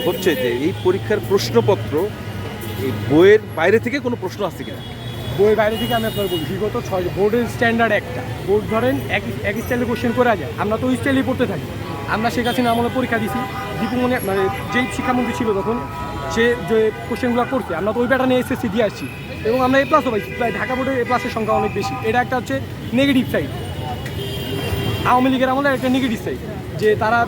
হচ্ছে যে এই পরীক্ষার প্রশ্নপত্র এই বইয়ের বাইরে থেকে কোনো প্রশ্ন আসছে কিনা? বইয়ের বাইরে থেকে আমি আপনার বলি, বিগত 6 বোর্ডের স্ট্যান্ডার্ড একটা বোর্ড ধরেন এক স্টাইলে কোশ্চেন করা যায়, আমরা তো ওই স্টাইলেই পড়তে থাকি। আমরা শেখ হাসিনা আমলে পরীক্ষা দিছি, দীপুমনি মানে যেই শিক্ষামন্ত্রী ছিল তখন, সে যে কোশ্চেনগুলো করছে আমরা তো ওই প্যাটার্নে এসএসসি দিয়ে আসছি, এবং আমরা এ প্লাসও পাইছি। প্রায় ঢাকা বোর্ডের এ প্লাসের সংখ্যা অনেক বেশি। এটা একটা হচ্ছে নেগেটিভ সাইড, আওয়ামী লীগের আমলে একটা নেগেটিভ সাইড, যে তারা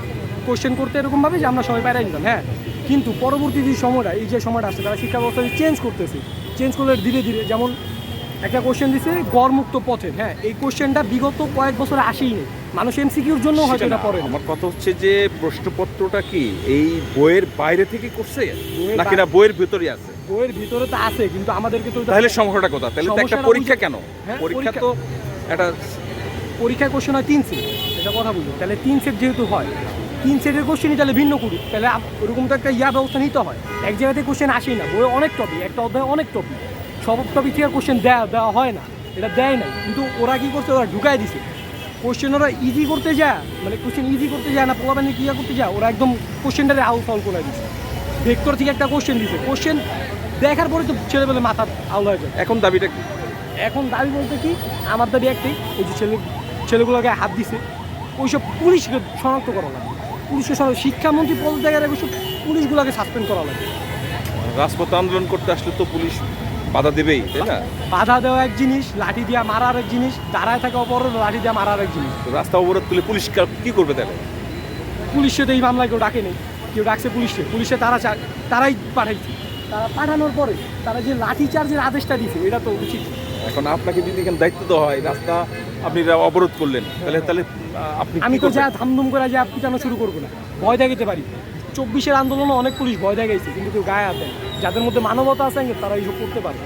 কোশ্চেন করতে এরকমভাবে যে আমরা সবাই বাইরে নিতাম। হ্যাঁ, কিন্তু পরবর্তী যে সময়টা, এই যে সময়টা আসছে, তারা শিক্ষা ব্যবস্থা চেঞ্জ করতেছে। চেঞ্জ করলে ধীরে ধীরে, যেমন একটা কোশ্চেন দিছে গড়মুক্ত পথের, হ্যাঁ, এই কোশ্চেনটা বিগত কয়েক বছরে আসেই নেই, মানুষ এমসিকিউর জন্য হয়তো এটা পড়ে। আমার কথা হচ্ছে যে প্রশ্নপত্রটা কি এই বইয়ের বাইরে থেকে করছে নাকি না বাইরে। বইয়ের ভিতরে আছে? বইয়ের ভিতরে তো আছে, কিন্তু আমাদেরকে তো তাহলে সমস্যাটা কোথায়? তাহলে তো একটা সমস্যাটা পরীক্ষা কেন? হ্যাঁ, পরীক্ষা তো একটা পরীক্ষার কোশ্চেন হয় 3 সেট, এটা কথা বলি। তাহলে 3 সেট যেহেতু হয়, 3 সেটের কোশ্চেনই তাহলে ভিন্ন করি, তাহলে ওরকম তো একটা ব্যবস্থা নিতে হয়। এক জায়গাতে কোশ্চেন আসেই না, বইয়ে অনেক টপিক, একটা অধ্যায়ে অনেক টপিক, সব টপিক থেকে কোশ্চেন দেওয়া হয় না, এটা দেয় নাই। কিন্তু ওরা কী করছে, ওরা ঢুকাই দিছে কোশ্চেন। ওরা ইজি করতে যায়, মানে কোশ্চেন ইজি করতে যায় না, পোলাপানি ক্লিয়ার করতে যায়, ওরা একদম কোশ্চেনটারে আউল ফাউল করে দিচ্ছে। ভেক্টর থেকে একটা কোশ্চেন দিছে, কোশ্চেন দেখার পরে তো ছেলেবেলে মাথা আউল হয়ে যায়। এখন দাবিটা কি? এখন দাবি বলতে কি, আমার দাবি একটাই, ওই যে ছেলেগুলোকে হাত দিছে, ওইসব পুলিশকে শনাক্ত করা লাগে। পুলিশকে শিক্ষামন্ত্রী পদ জায়গায় ওইসব পুলিশগুলোকে সাসপেন্ড করা লাগে। রাজপথ আন্দোলন করতে আসলে তো পুলিশ বাধা দেবেই, তাই না? বাধা দেওয়া এক জিনিস, লাঠি দিয়া মারা এক জিনিস, দাঁড়ায় থাকা অপর লাঠি দিয়া মারা এক জিনিস। তো রাস্তা অবরোধ করলে পুলিশ কি করবে তাহলে? পুলিশে তো এই মামলায় কেউ ডাকে নেই, কেউ ডাকছে পুলিশে তারাই পাঠাইছে। তারা পাঠানোর পরে তারা যে লাঠি চার্জের আদেশটা দিছে, এটা তো উচিত। এখন আপনাকে যদি এখানে দায়িত্ব দেওয়া হয়, রাস্তা আপনি অবরোধ করলেন, তাহলে আপনি আমি কি তো করবেন? যা ধামধুম করে যা পিটানো শুরু করবো না, ভয় দেখাতে পারি। 24-এর আন্দোলনে অনেক পুলিশ ভয় দেখাইছে, কিন্তু কেউ গায়ে হাত দেয়। যাদের মধ্যে মানবতা আছে তারা এইসব করতে পারে।